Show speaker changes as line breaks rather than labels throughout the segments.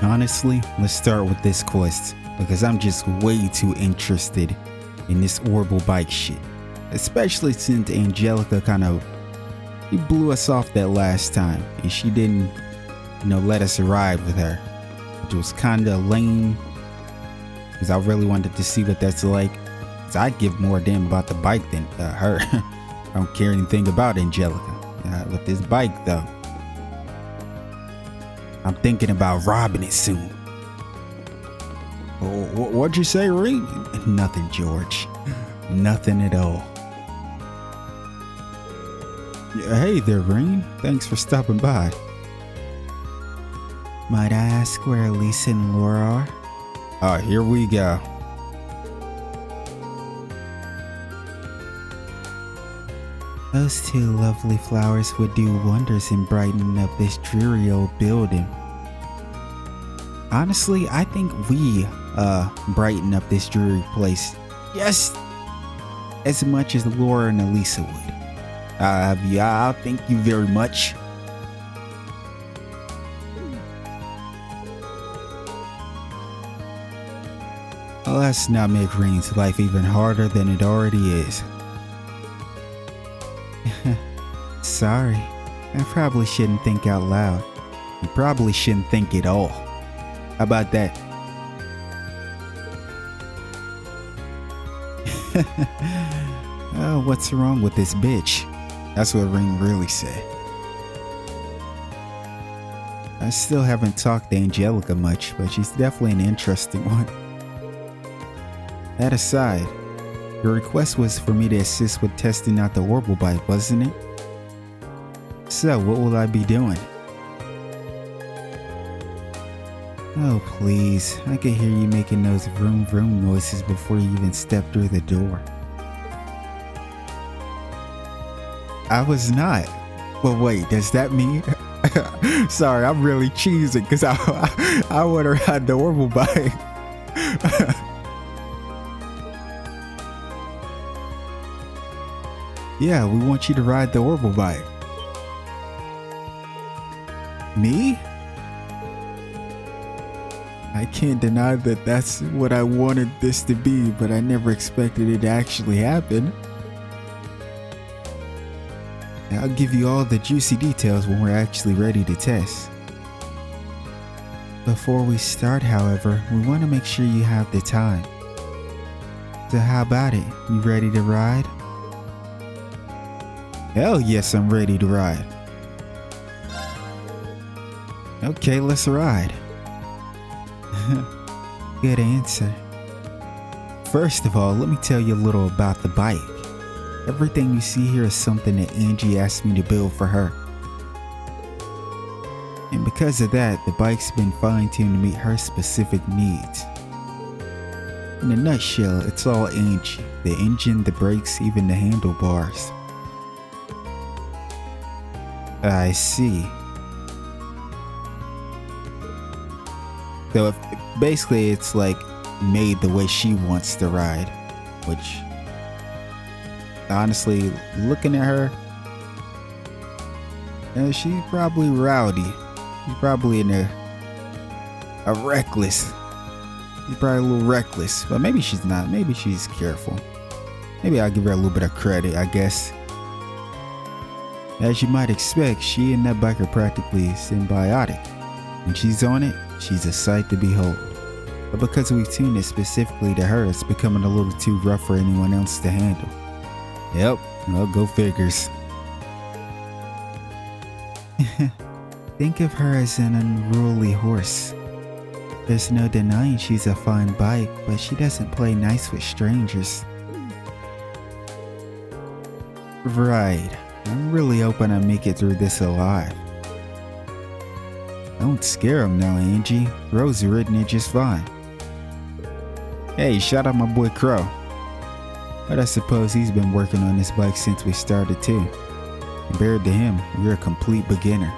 Honestly, let's start with this quest because I'm just way too interested in this Orbal bike shit. Especially since Angelica she blew us off that last time and she didn't, let us ride with her. Which was kinda lame because I really wanted to see what that's like. Cause I give more damn about the bike than her. I don't care anything about Angelica. With this bike though, I'm thinking about robbing it soon. Oh, what'd you say, Reed? Nothing, George. Nothing at all. Hey there, Rain. Thanks for stopping by. Might I ask where Elisa and Laura are? Oh, here we go. Those two lovely flowers would do wonders in brightening up this dreary old building. Honestly, I think we brighten up this dreary place just as much as Laura and Elisa would. I thank you very much. Well, let's not make Rain's life even harder than it already is. Sorry, I probably shouldn't think out loud. You probably shouldn't think at all. How about that? Oh, what's wrong with this bitch? That's what Ring really said. I still haven't talked to Angelica much, but she's definitely an interesting one. That aside, your request was for me to assist with testing out the Orbal bike, wasn't it? So, what will I be doing? Oh please, I could hear you making those vroom vroom noises before you even stepped through the door. I was not. Well wait, does that mean? Sorry, I'm really cheesing because I want to ride the Orbal bike. Yeah, we want you to ride the Orbal bike. Me? I can't deny that that's what I wanted this to be, but I never expected it to actually happen. I'll give you all the juicy details when we're actually ready to test. Before we start, however, we want to make sure you have the time. So how about it? You ready to ride? Hell yes, I'm ready to ride. Okay, let's ride. Good answer. First of all, let me tell you a little about the bike. Everything you see here is something that Angie asked me to build for her. And because of that, the bike's been fine-tuned to meet her specific needs. In a nutshell, it's all Angie. The engine, the brakes, even the handlebars. I see. So basically it's like made the way she wants to ride, which honestly, looking at her, she's probably rowdy. She's probably in a reckless. She's probably a little reckless, but maybe she's not. Maybe she's careful. Maybe I'll give her a little bit of credit, I guess. As you might expect, she and that bike are practically symbiotic. When she's on it, she's a sight to behold. But because we've tuned it specifically to her, it's becoming a little too rough for anyone else to handle. Yep, well, go figures. Think of her as an unruly horse. There's no denying she's a fine bike, but she doesn't play nice with strangers. Right. I'm really hoping I make it through this alive. Don't scare him now, Angie. Rose ridden it just fine. Hey, shout out my boy Crow. But I suppose he's been working on this bike since we started too. Compared to him, you're a complete beginner.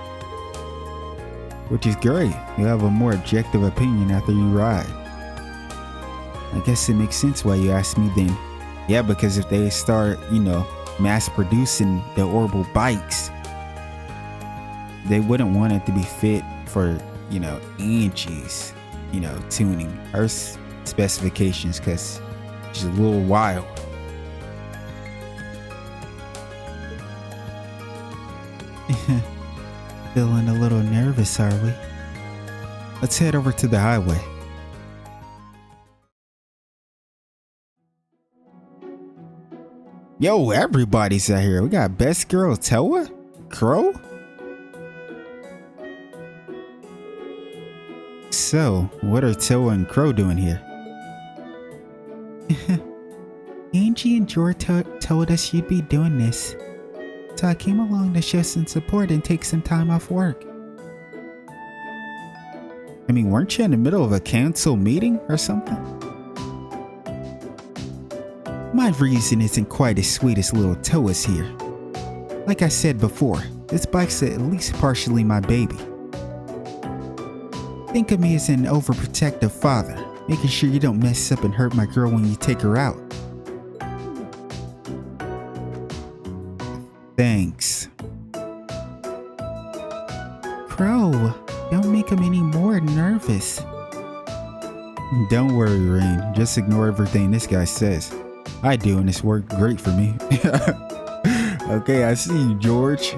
Which is great. You'll have a more objective opinion after you ride. I guess it makes sense why you asked me then. Yeah, because if they start, mass producing the Orbal bikes, they wouldn't want it to be fit for, Angie's, tuning, her specifications, because she's a little wild. Feeling a little nervous, are we? Let's head over to the highway. Yo, everybody's out here. We got best girl Toa, Crow. So, what are Toa and Crow doing here? Angie and Jor told us you'd be doing this, so I came along to show some support and take some time off work. I mean, weren't you in the middle of a council meeting or something? My reason isn't quite as sweet as little Toa's here. Like I said before, this bike's at least partially my baby. Think of me as an overprotective father, making sure you don't mess up and hurt my girl when you take her out. Thanks. Crow, don't make him any more nervous. Don't worry, Rain. Just ignore everything this guy says. I do, and it's worked great for me. Okay, I see you, George.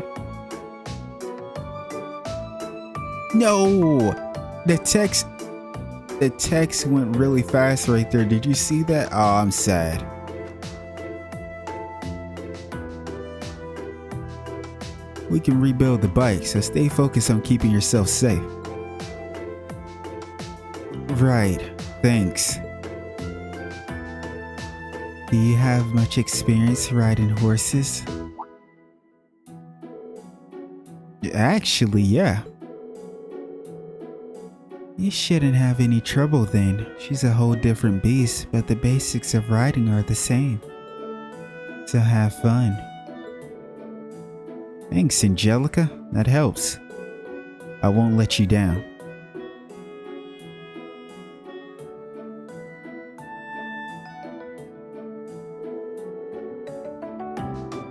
No! The text went really fast right there. Did you see that? Oh, I'm sad. We can rebuild the bike, so stay focused on keeping yourself safe. Right, thanks. Do you have much experience riding horses? Actually, yeah. You shouldn't have any trouble then. She's a whole different beast, but the basics of riding are the same. So have fun. Thanks, Angelica. That helps. I won't let you down.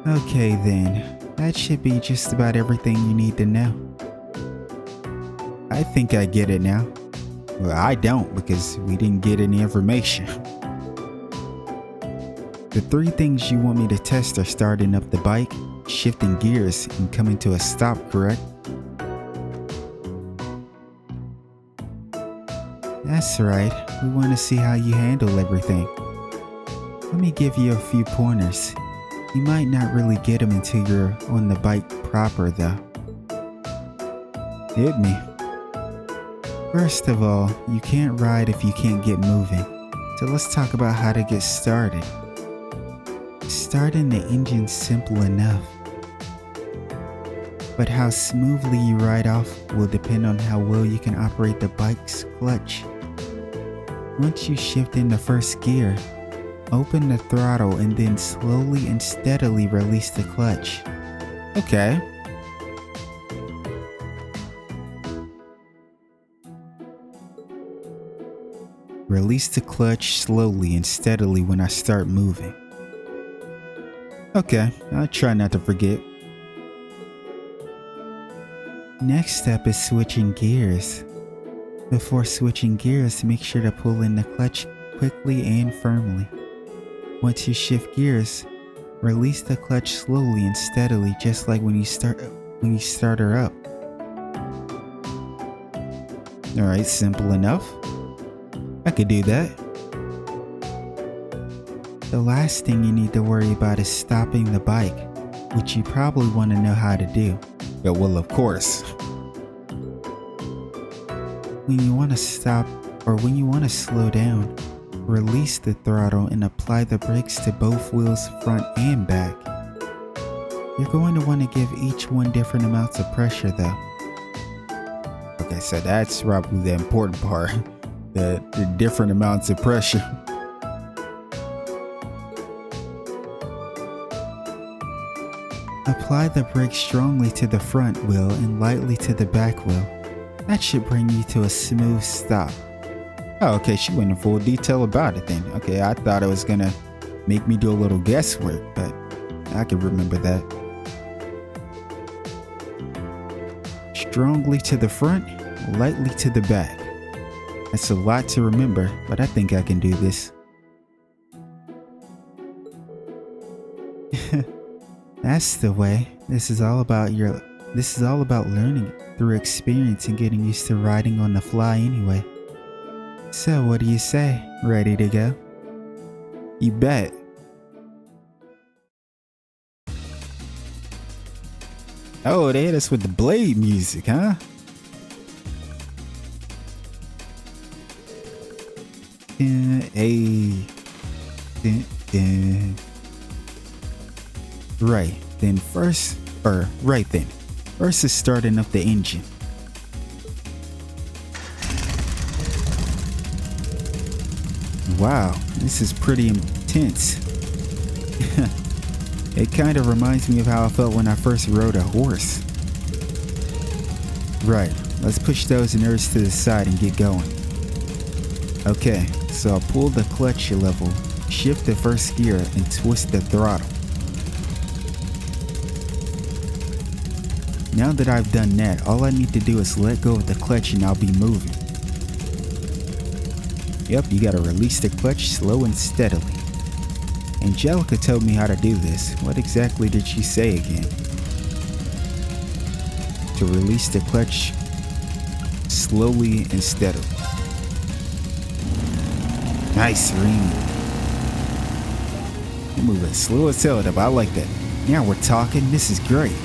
Okay then, that should be just about everything you need to know. I think I get it now. Well, I don't, because we didn't get any information. The 3 things you want me to test are starting up the bike, shifting gears, and coming to a stop, correct? That's right. We want to see how you handle everything. Let me give you a few pointers. You might not really get them until you're on the bike proper, though. Hit me. First of all, you can't ride if you can't get moving. So let's talk about how to get started. Starting the engine's simple enough. But how smoothly you ride off will depend on how well you can operate the bike's clutch. Once you shift in the first gear, open the throttle and then slowly and steadily release the clutch. Okay. Release the clutch slowly and steadily when I start moving. Okay, I'll try not to forget. Next step is switching gears. Before switching gears, make sure to pull in the clutch quickly and firmly. Once you shift gears, release the clutch slowly and steadily, just like when you start her up. Alright, simple enough. I could do that. The last thing you need to worry about is stopping the bike, which you probably want to know how to do. Yeah, well, of course. When you want to stop or when you want to slow down, release the throttle and apply the brakes to both wheels, front and back. You're going to want to give each one different amounts of pressure though. Okay, so that's probably the important part. The different amounts of pressure. Apply the brakes strongly to the front wheel and lightly to the back wheel. That should bring you to a smooth stop. Oh, okay, she went in full detail about it then. Okay, I thought it was gonna make me do a little guesswork, but I can remember that. Strongly to the front lightly to the back. That's a lot to remember, but I think I can do this. That's the way. This is all about learning through experience and getting used to riding on the fly anyway. So what do you say? Ready to go? You bet. Oh, they hit us with the blade music, huh? Right then, first is starting up the engine. Wow, this is pretty intense. It kind of reminds me of how I felt when I first rode a horse. Right, let's push those nerves to the side and get going. Okay, so I'll pull the clutch level, shift the first gear, and twist the throttle. Now that I've done that, all I need to do is let go of the clutch and I'll be moving. Yep, you gotta release the clutch slow and steadily. Angelica told me how to do this. What exactly did she say again? To release the clutch slowly and steadily. Nice, Ring. You're moving slow as hell, I like that. Now we're talking, this is great.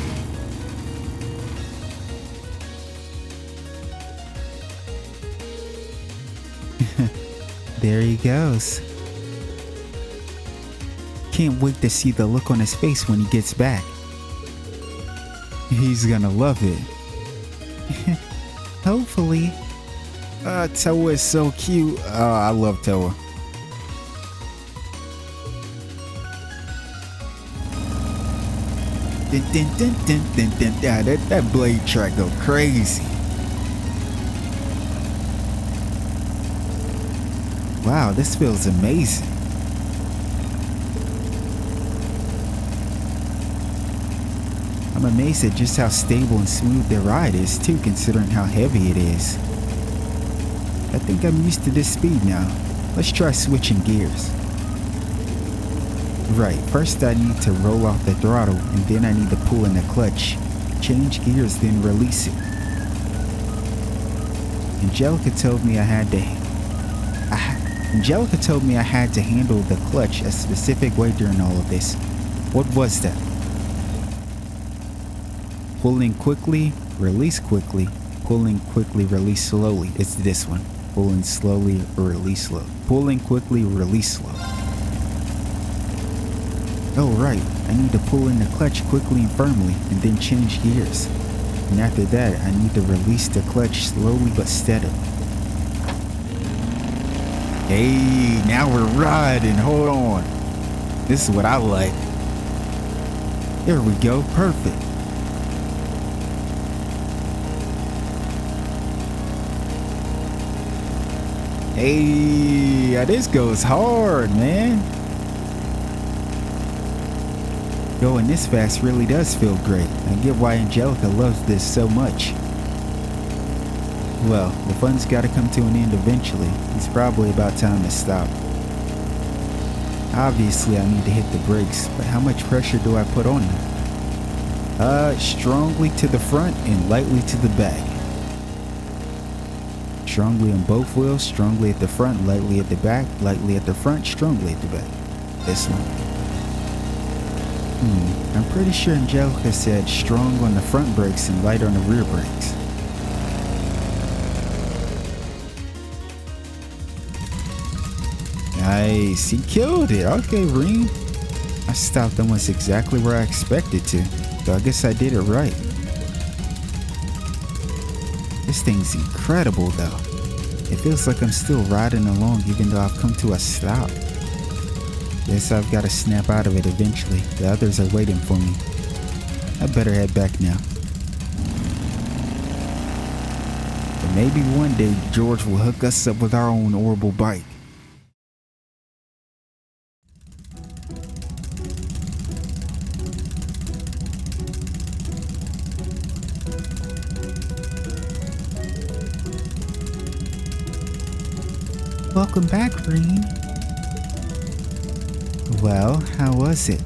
There he goes. Can't wait to see the look on his face when he gets back. He's gonna love it. Hopefully. Toa is so cute. Oh, I love Toa. That blade track go crazy. Wow, this feels amazing. I'm amazed at just how stable and smooth the ride is too, considering how heavy it is. I think I'm used to this speed now. Let's try switching gears. Right, first I need to roll off the throttle and then I need to pull in the clutch. Change gears, then release it. Angelica told me I had to handle the clutch a specific way during all of this. What was that? Pulling quickly, release quickly. Pulling quickly, release slowly. It's this one. Pulling slowly, release slow. Pulling quickly, release slow. Oh right, I need to pull in the clutch quickly and firmly and then change gears. And after that, I need to release the clutch slowly but steadily. Hey, now we're riding. Hold on. This is what I like. There we go. Perfect. Hey, this goes hard, man. Going this fast really does feel great. I get why Angelica loves this so much. Well, the fun's gotta come to an end eventually. It's probably about time to stop. Obviously, I need to hit the brakes, but how much pressure do I put on them? Strongly to the front and lightly to the back. Strongly on both wheels, strongly at the front, lightly at the back, lightly at the front, strongly at the back. This one. I'm pretty sure Angelica said strong on the front brakes and light on the rear brakes. Nice, he killed it. Okay, Reem. I stopped almost exactly where I expected to, so I guess I did it right. This thing's incredible though. It feels like I'm still riding along even though I've come to a stop. Guess I've got to snap out of it eventually. The others are waiting for me. I better head back now. But maybe one day George will hook us up with our own Orbal bike. Welcome back, Green. Well, how was it?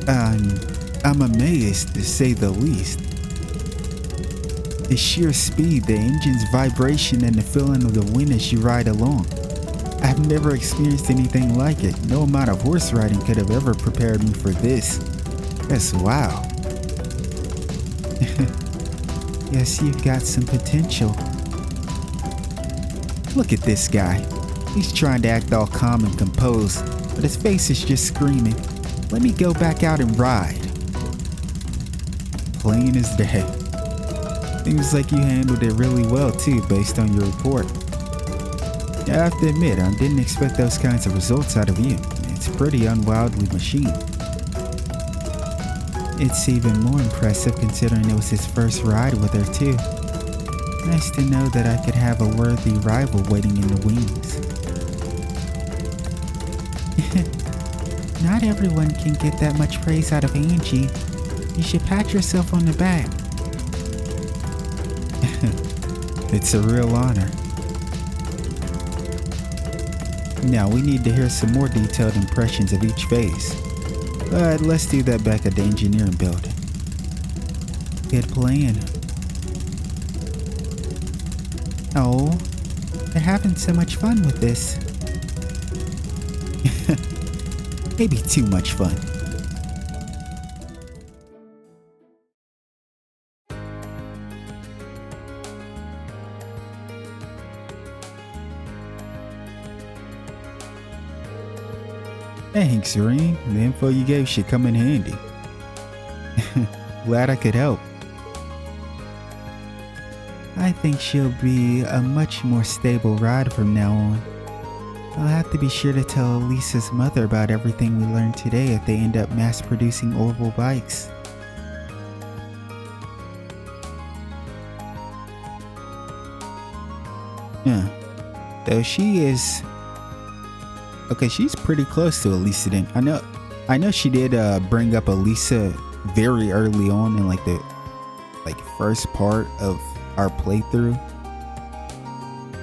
I'm amazed, to say the least. The sheer speed, the engine's vibration, and the feeling of the wind as you ride along. I've never experienced anything like it. No amount of horse riding could have ever prepared me for this. That's wow. Yes, you've got some potential. Look at this guy. He's trying to act all calm and composed, but his face is just screaming, "Let me go back out and ride." Plain as day. Seems like you handled it really well too, based on your report. I have to admit, I didn't expect those kinds of results out of you. It's pretty unwildly machine. It's even more impressive considering it was his first ride with her too. Nice to know that I could have a worthy rival waiting in the wings. Not everyone can get that much praise out of Angie. You should pat yourself on the back. It's a real honor. Now we need to hear some more detailed impressions of each phase. But let's do that back at the engineering building. Good plan. Oh, they're having so much fun with this. Maybe too much fun. Thanks, Serene. The info you gave should come in handy. Glad I could help. I think she'll be a much more stable ride from now on. I'll have to be sure to tell Lisa's mother about everything we learned today if they end up mass-producing Orbal bikes. Though she is... Okay, she's pretty close to Elisa then. I know she did bring up Elisa very early on in the first part of our playthrough.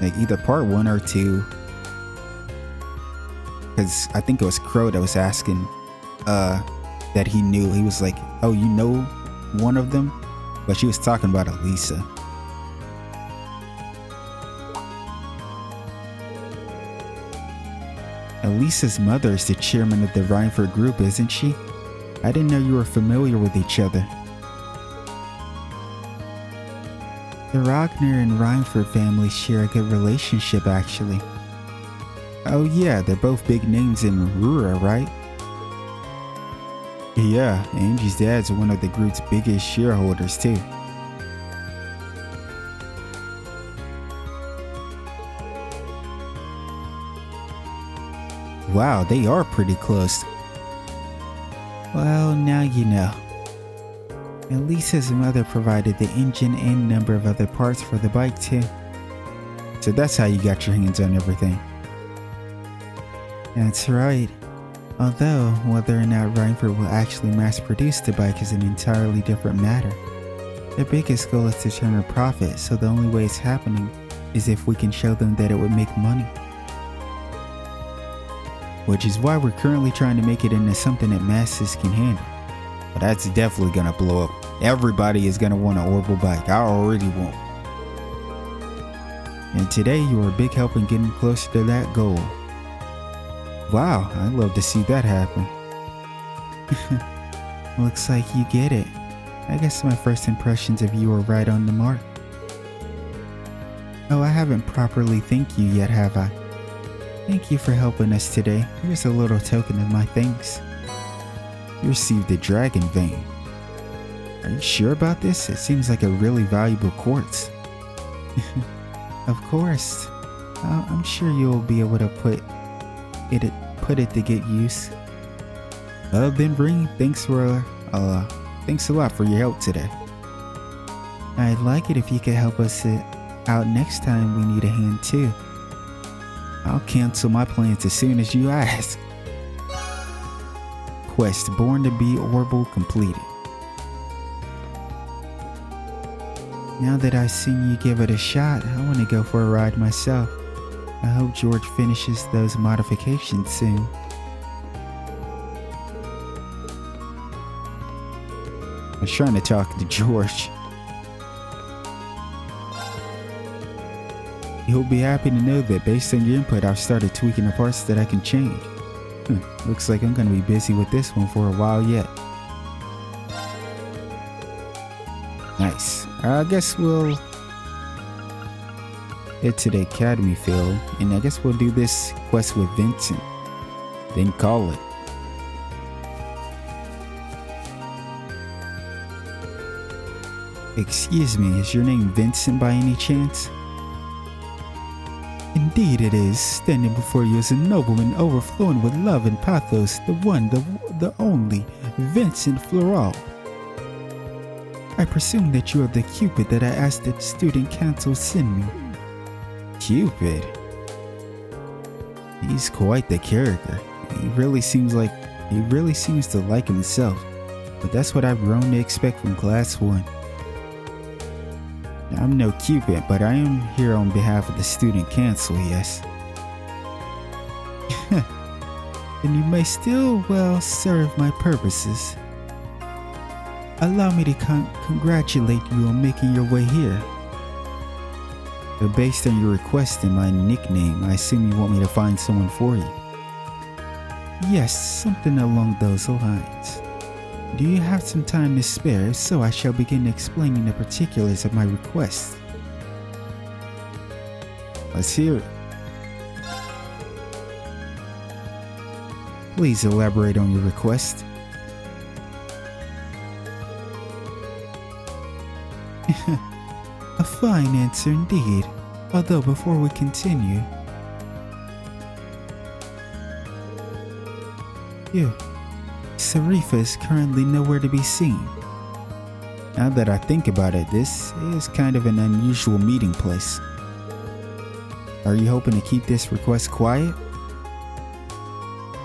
Either part 1 or 2. Because I think it was Crow that was asking that he knew. He was like, "Oh, you know one of them?" But she was talking about Elisa. Elisa's mother is the chairman of the Rhineford group, isn't she? I didn't know you were familiar with each other. The Ragnar and Rhineford families share a good relationship, actually. Oh yeah, they're both big names in Rura, right? Yeah, Angie's dad's one of the group's biggest shareholders too. Wow, they are pretty close. Well, now you know. Elisa's mother provided the engine and a number of other parts for the bike too. So that's how you got your hands on everything. That's right. Although, whether or not Rhineford will actually mass produce the bike is an entirely different matter. Their biggest goal is to turn a profit, so the only way it's happening is if we can show them that it would make money. Which is why we're currently trying to make it into something that masses can handle. But that's definitely gonna blow up. Everybody is gonna want an Orbal bike. I already want. And today you were a big help in getting closer to that goal. Wow, I'd love to see that happen. Looks like you get it. I guess my first impressions of you are right on the mark. Oh, I haven't properly thanked you yet, have I? Thank you for helping us today. Here's a little token of my thanks. You received a dragon vein. Are you sure about this? It seems like a really valuable quartz. Of course. I'm sure you'll be able to put it to good use. Then Ring, thanks a lot for your help today. I'd like it if you could help us out next time we need a hand too. I'll cancel my plans as soon as you ask. Quest Born to be Orbal completed. Now that I've seen you give it a shot, I want to go for a ride myself. I hope George finishes those modifications soon. I was trying to talk to George. You'll be happy to know that based on your input, I've started tweaking the parts that I can change. Looks like I'm gonna be busy with this one for a while yet. Nice. I guess we'll head to the academy field, and I guess we'll do this quest with Vincent, then call it. Excuse me, is your name Vincent by any chance? Indeed it is. Standing before you is a nobleman overflowing with love and pathos, the one, the only, Vincent ď'Love. I presume that you are the Cupid that I asked the student council send me. Cupid? He's quite the character. He really seems to like himself, but that's what I've grown to expect from Class 1. I'm no Cupid, but I am here on behalf of the student council, yes. And you may still well serve my purposes. Allow me to congratulate you on making your way here. But based on your request and my nickname, I assume you want me to find someone for you. Yes, something along those lines. Do you have some time to spare? If so, I shall begin explaining the particulars of my request. Let's hear it. Please elaborate on your request. A fine answer indeed. Although before we continue, Sarifa is currently nowhere to be seen. Now that I think about it, this is kind of an unusual meeting place. Are you hoping to keep this request quiet?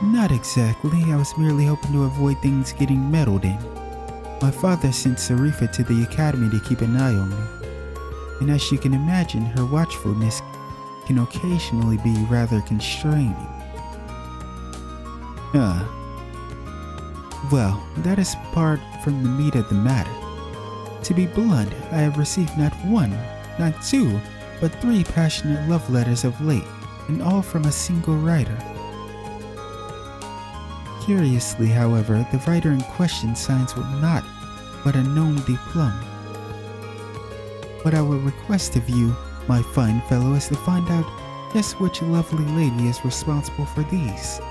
Not exactly. I was merely hoping to avoid things getting meddled in. My father sent Sarifa to the academy to keep an eye on me. And as you can imagine, her watchfulness can occasionally be rather constraining. Well, that is part from the meat of the matter. To be blunt, I have received not one, not two, but 3 passionate love letters of late, and all from a single writer. Curiously, however, the writer in question signs with not but a nom de plume. What I would request of you, my fine fellow, is to find out just which lovely lady is responsible for these.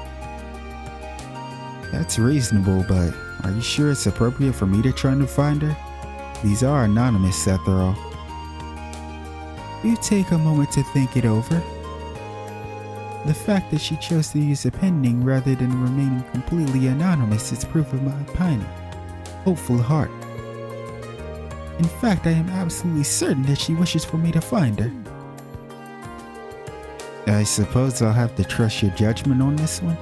That's reasonable, but are you sure it's appropriate for me to try to find her? These are anonymous after all. You take a moment to think it over. The fact that she chose to use a pen name rather than remaining completely anonymous is proof of my pining, hopeful heart. In fact, I am absolutely certain that she wishes for me to find her. I suppose I'll have to trust your judgment on this one.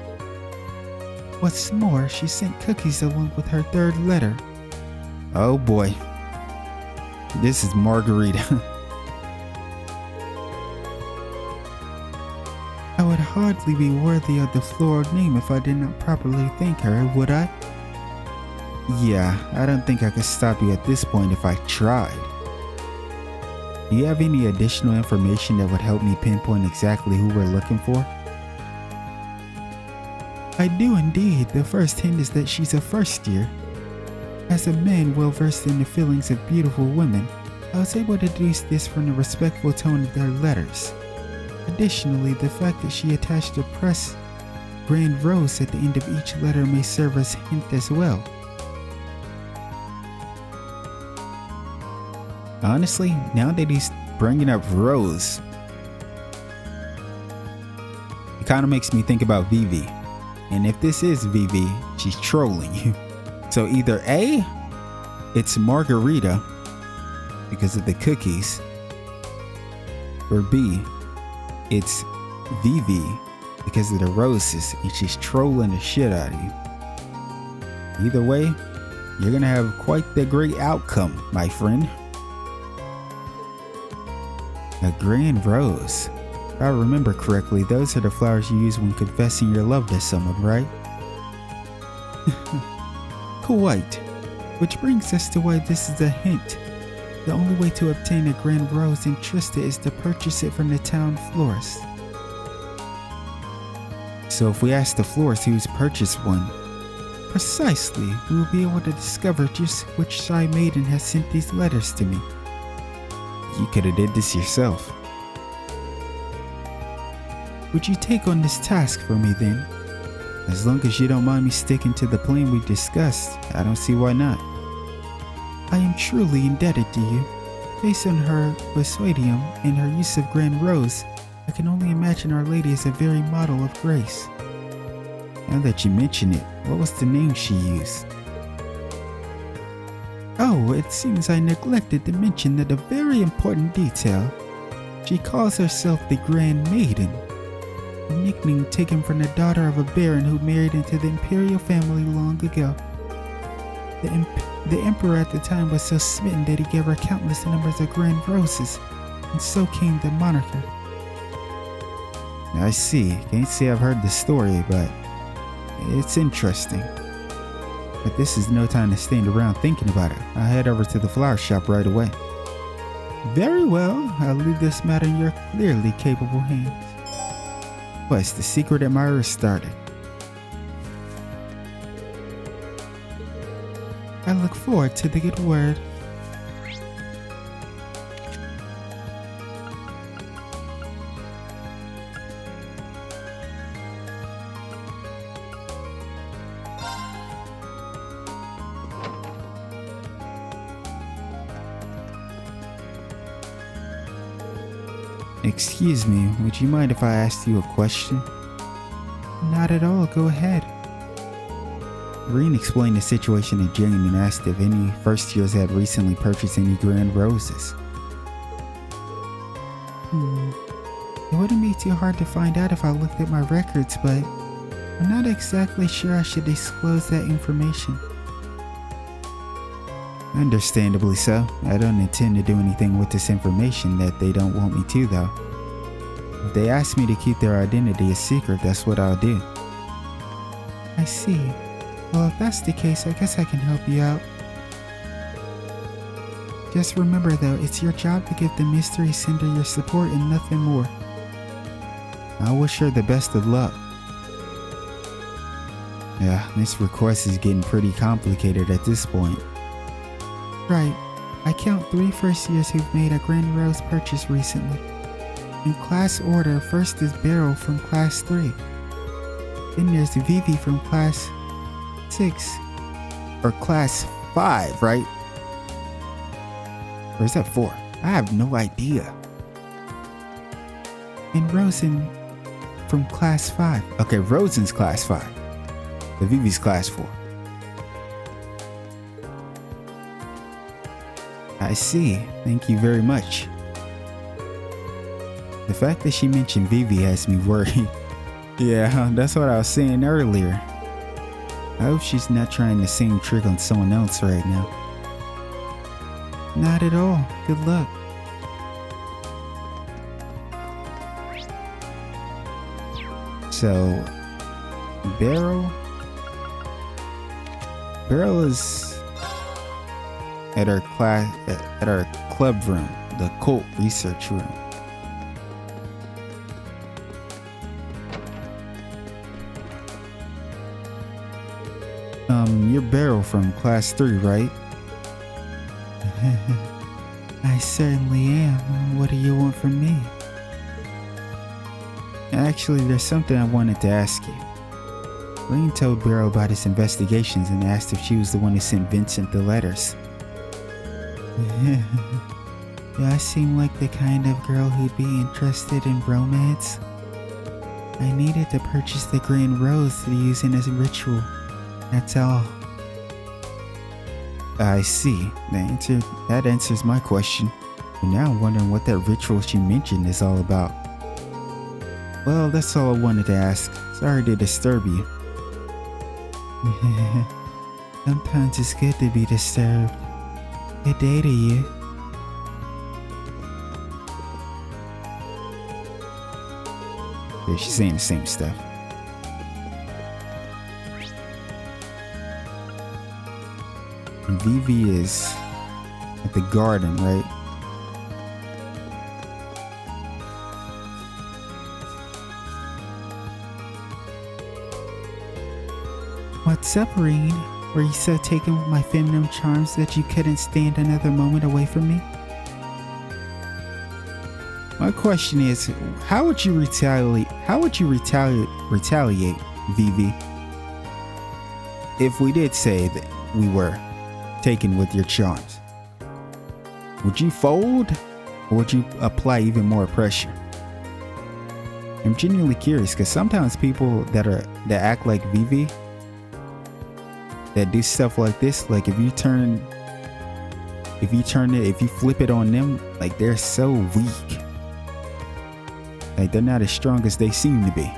What's more, she sent cookies along with her 3rd letter. Oh boy. This is Margarita. I would hardly be worthy of the floral name if I did not properly thank her, would I? Yeah, I don't think I could stop you at this point if I tried. Do you have any additional information that would help me pinpoint exactly who we're looking for? I do indeed. The first hint is that she's a first year. As a man well versed in the feelings of beautiful women, I was able to deduce this from the respectful tone of their letters. Additionally, the fact that she attached a pressed grand rose at the end of each letter may serve as a hint as well. Honestly, now that he's bringing up Rose, it kind of makes me think about Vivi. And if this is Vivi, she's trolling you. So either A, it's Margarita because of the cookies, or B, it's Vivi because of the roses and she's trolling the shit out of you. Either way, you're gonna have quite the great outcome, my friend. A grand rose. If I remember correctly, those are the flowers you use when confessing your love to someone, right? Quite. Which brings us to why this is a hint. The only way to obtain a grand rose in Trista is to purchase it from the town florist. So if we ask the florist who's purchased one, precisely, we will be able to discover just which shy maiden has sent these letters to me. You could have did this yourself. Would you take on this task for me then? As long as you don't mind me sticking to the plan we discussed, I don't see why not. I am truly indebted to you. Based on her persuadium and her use of Grand Rose, I can only imagine Our Lady is a very model of grace. Now that you mention it, what was the name she used? Oh, it seems I neglected to mention that a very important detail. She calls herself the Grand Maiden, a nickname taken from the daughter of a baron who married into the imperial family long ago. The emperor at the time was so smitten that he gave her countless numbers of grand roses, and so came the moniker. I see. Can't say I've heard the story, but it's interesting. But this is no time to stand around thinking about it. I'll head over to the flower shop right away. Very well. I'll leave this matter in your clearly capable hands. Plus, the secret admirer started. I look forward to the good word. Excuse me, would you mind if I asked you a question? Not at all, go ahead. Reen explained the situation to Jane and asked if any first years had recently purchased any grand roses. It wouldn't be too hard to find out if I looked at my records, but I'm not exactly sure I should disclose that information. Understandably so. I don't intend to do anything with this information that they don't want me to, though. If they ask me to keep their identity a secret, that's what I'll do. I see. Well, if that's the case, I guess I can help you out. Just remember though, it's your job to give the mystery sender your support and nothing more. I wish her the best of luck. Yeah, this request is getting pretty complicated at this point. Right. I count 3 first years who've made a Grand Rose purchase recently. In class order, first is Beryl from class 3. Then there's Vivi from class 6. Or class 5, right? Or is that 4? I have no idea. And Rosen from class 5. Okay, Rosen's class 5. The Vivi's class 4. I see. Thank you very much. The fact that she mentioned Vivi has me worried. Yeah, that's what I was saying earlier. I hope she's not trying the same trick on someone else right now. Not at all. Good luck. So, Beryl is at our club room, the cult research room. You're Beryl from class 3, right? I certainly am. What do you want from me? Actually, there's something I wanted to ask you. Rain told Beryl about his investigations and asked if she was the one who sent Vincent the letters. Do I seem like the kind of girl who'd be interested in romance? I needed to purchase the Grand Rose to use in a ritual. That's all. I see. That answers my question. But now I'm wondering what that ritual she mentioned is all about. Well, that's all I wanted to ask. Sorry to disturb you. Sometimes it's good to be disturbed. Good day to you. Yeah, she's saying the same stuff. And Vivi is at the garden, right? What's up, Reen? Were you so taken with my feminine charms that you couldn't stand another moment away from me? My question is, how would you retaliate? Retaliate, Vivi? If we did say that we were taken with your charms, would you fold, or would you apply even more pressure? I'm genuinely curious because sometimes people that act like Vivi, that do stuff like this, like if you flip it on them, like they're so weak. Like they're not as strong as they seem to be.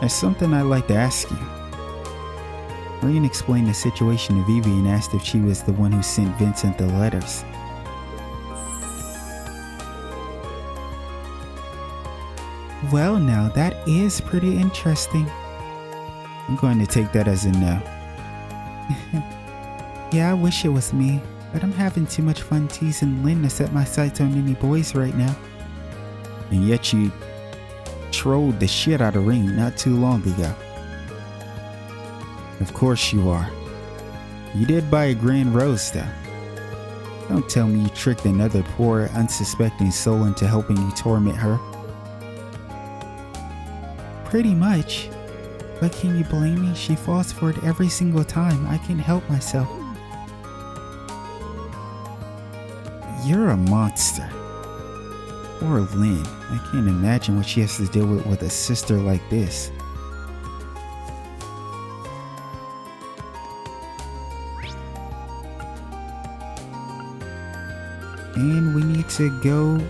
There's something I'd like to ask you. Reen explained the situation to Vivi and asked if she was the one who sent Vincent the letters. Well, now that is pretty interesting. I'm going to take that as a no. Yeah, I wish it was me, but I'm having too much fun teasing Lynn to set my sights on any boys right now. And yet you trolled the shit out of Reen not too long ago. Of course you are. You did buy a grand rose though. Don't tell me you tricked another poor, unsuspecting soul into helping you torment her. Pretty much. But can you blame me? She falls for it every single time. I can't help myself. You're a monster. Poor Lynn. I can't imagine what she has to deal with a sister like this. And we need to go...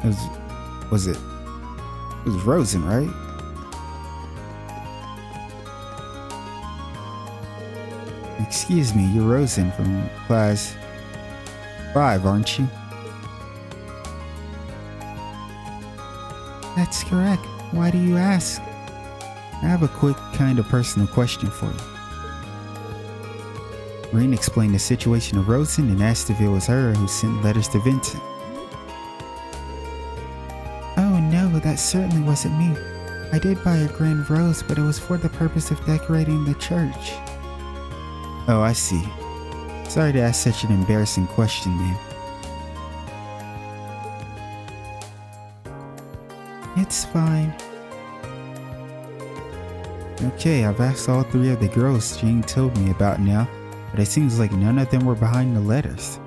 It was Rosen, right? Excuse me, you're Rosen from class 5, aren't you? That's correct. Why do you ask? I have a quick, kind of personal question for you. Reen explained the situation to Rosen and asked if it was her who sent letters to Vincent. Oh no, that certainly wasn't me. I did buy a grand rose, but it was for the purpose of decorating the church. Oh, I see. Sorry to ask such an embarrassing question, man. It's fine. Okay, I've asked all 3 of the girls Jane told me about now, but it seems like none of them were behind the letters.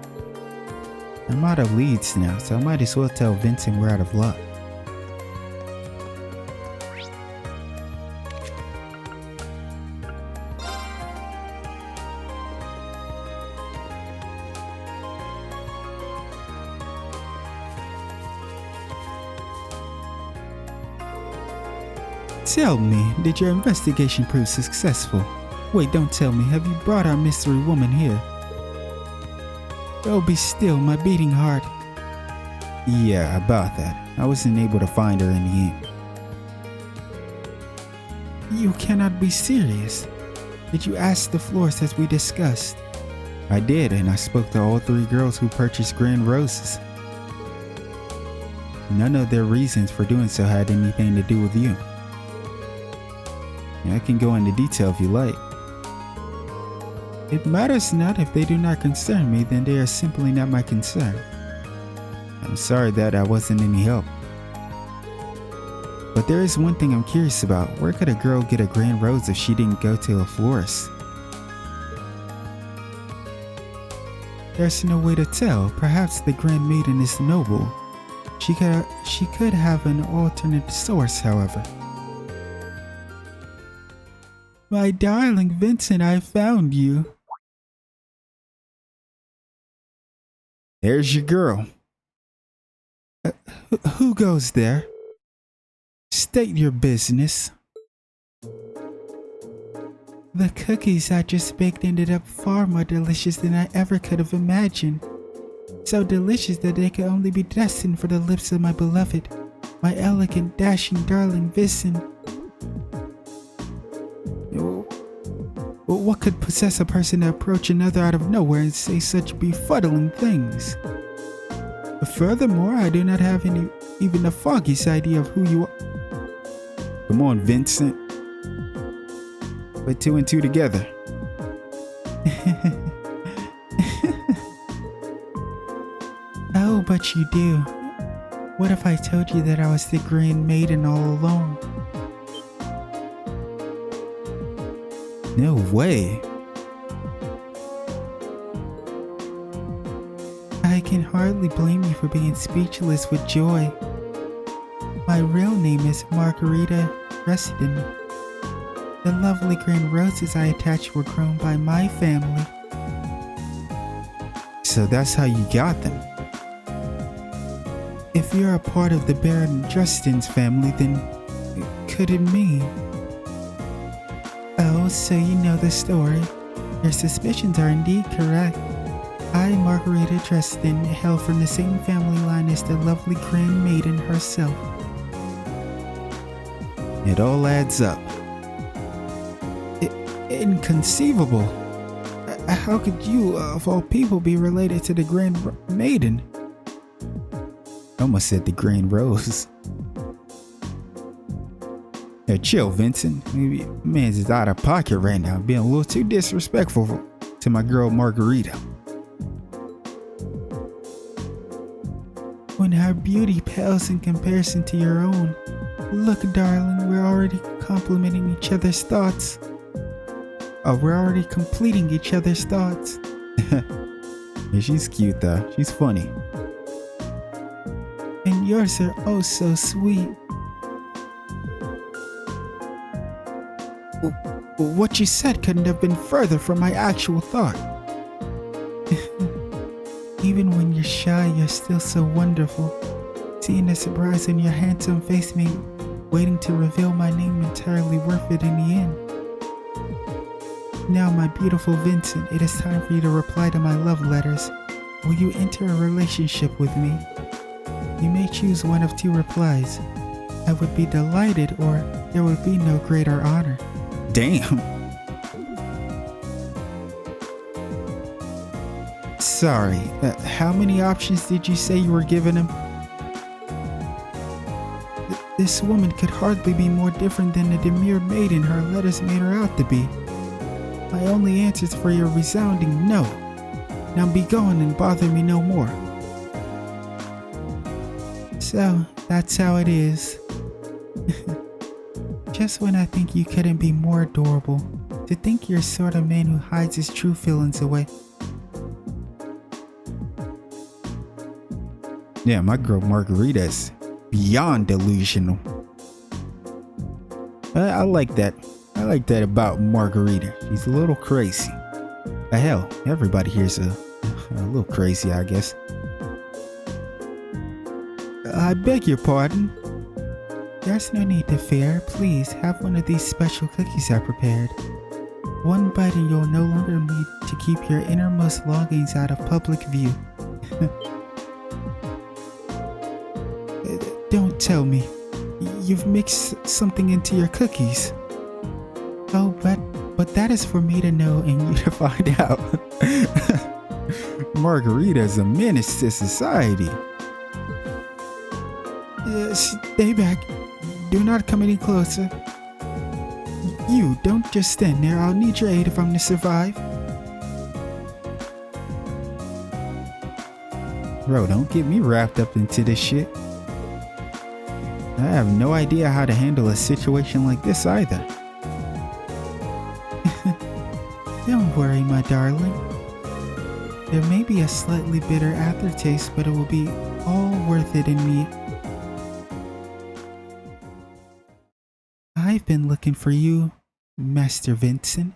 I'm out of leads now, so I might as well tell Vincent we're out of luck. Tell me, did your investigation prove successful? Wait, don't tell me, have you brought our mystery woman here? Oh, be still, my beating heart. Yeah, about that. I wasn't able to find her in the end. You cannot be serious. Did you ask the floors as we discussed? I did, and I spoke to all 3 girls who purchased grand roses. None of their reasons for doing so had anything to do with you. I can go into detail if you like. It matters not. If they do not concern me, then they are simply not my concern. I'm sorry that I wasn't any help. But there is one thing I'm curious about. Where could a girl get a grand rose if she didn't go to a florist? There's no way to tell. Perhaps the Grand Maiden is noble. She could have an alternate source, however. My darling Vincent, I found you. There's your girl. Who goes there? State your business. The cookies I just baked ended up far more delicious than I ever could have imagined. So delicious that they could only be destined for the lips of my beloved, my elegant, dashing darling Vincent. What could possess a person to approach another out of nowhere and say such befuddling things? Furthermore, I do not have even the foggiest idea of who you are. Come on, Vincent. Put two and two together. Oh, but you do. What if I told you that I was the Green Maiden all along? No way. I can hardly blame you for being speechless with joy. My real name is Margarita Reston. The lovely green roses I attached were grown by my family. So that's how you got them? If you're a part of the Baron Justin's family, then could it mean? Oh, so you know the story. Your suspicions are indeed correct. I, Margarita Justin, hail from the same family line as the lovely Grand Maiden herself. It all adds up. Inconceivable. How could you, of all people, be related to the Grand Maiden? I almost said the Grand Rose. Hey, chill, Vincent. Maybe man's is out of pocket right now, being a little too disrespectful to my girl Margarita. When her beauty pales in comparison to your own, look, darling, we're already complimenting each other's thoughts. Oh, we're already completing each other's thoughts. Yeah, she's cute though. She's funny. And yours are oh so sweet. What you said couldn't have been further from my actual thought. Even when you're shy, you're still so wonderful. Seeing the surprise in your handsome face made waiting to reveal my name entirely worth it in the end. Now, my beautiful Vincent, it is time for you to reply to my love letters. Will you enter a relationship with me? You may choose one of two replies. I would be delighted, or there would be no greater honor. Damn. Sorry, how many options did you say you were giving him? This woman could hardly be more different than the demure maiden her letters made her out to be. My only answers for your resounding no. Now be gone and bother me no more. So, that's how it is. Just when I think you couldn't be more adorable, to think you're the sort of man who hides his true feelings away. Yeah, my girl Margarita's beyond delusional. I like that. I like that about Margarita. She's a little crazy. Hell, everybody here's a little crazy, I guess. I beg your pardon. There's no need to fear. Please have one of these special cookies I prepared. One bite and you'll no longer need to keep your innermost longings out of public view. Don't tell me. You've mixed something into your cookies. Oh, but that is for me to know and you to find out. Margarita's a menace to society. Stay back. Do not come any closer. You, don't just stand there. I'll need your aid if I'm to survive. Bro, don't get me wrapped up into this shit. I have no idea how to handle a situation like this either. Don't worry, my darling. There may be a slightly bitter aftertaste, but it will be all worth it in me. I've been looking for you, Master Vincent.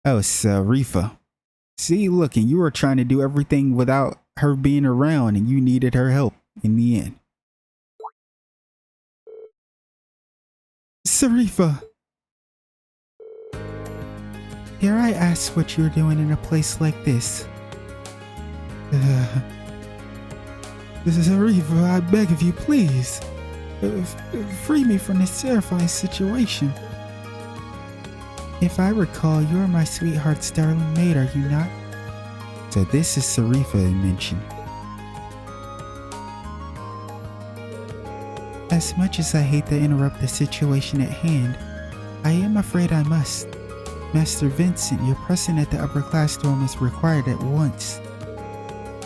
Oh, Sarifa. See, look, and you were trying to do everything without her being around, and you needed her help in the end. Sarifa! Dare I ask what you're doing in a place like this? Zarifa, I beg of you, please. Free me from this terrifying situation. If I recall, you're my sweetheart's darling maid, are you not? So this is Zarifa I mentioned. As much as I hate to interrupt the situation at hand, I am afraid I must. Master Vincent, your presence at the upper class dorm is required at once.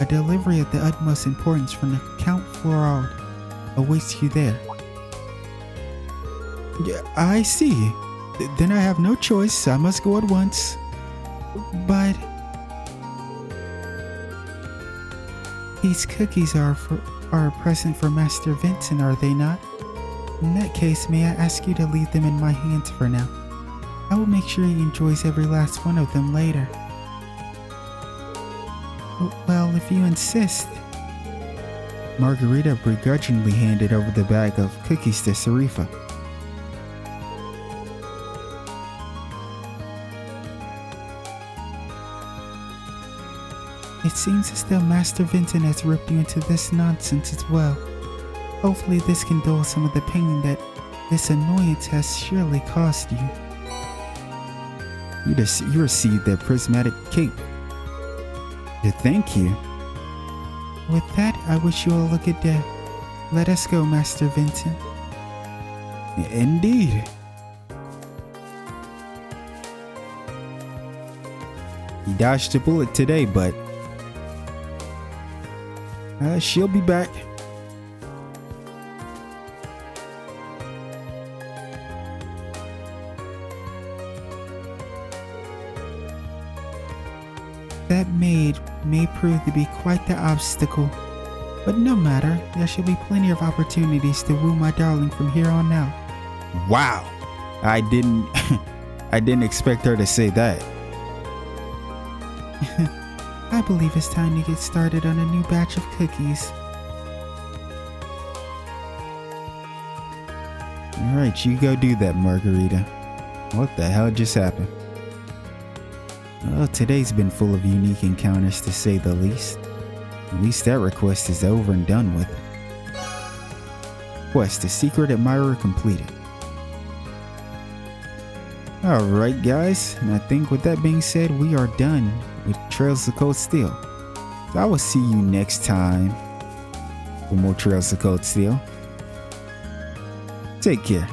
A delivery of the utmost importance from the Count ಠಃLove awaits you there. Yeah, I see. Then I have no choice. I must go at once. But these cookies are a present for Master Vincent, are they not? In that case, may I ask you to leave them in my hands for now? I will make sure he enjoys every last one of them later. Well, if you insist. Margarita begrudgingly handed over the bag of cookies to Zarifa. It seems as though Master Vincent has roped you into this nonsense as well. Hopefully this can dull some of the pain that this annoyance has surely caused you. You received the prismatic cape. Thank you. With that, I wish you all a good day. Let us go, Master Vincent. Indeed. He dodged a bullet today, but she'll be back. That maid may prove to be quite the obstacle, but no matter, there shall be plenty of opportunities to woo my darling from here on out. Wow, I didn't expect her to say that. I believe it's time to get started on a new batch of cookies. Alright, you go do that, Margarita. What the hell just happened? Well, today's been full of unique encounters, to say the least. At least that request is over and done with. Quest: The Secret Admirer completed. Alright guys, and I think with that being said, we are done with Trails of Cold Steel. So I will see you next time for more Trails of Cold Steel. Take care.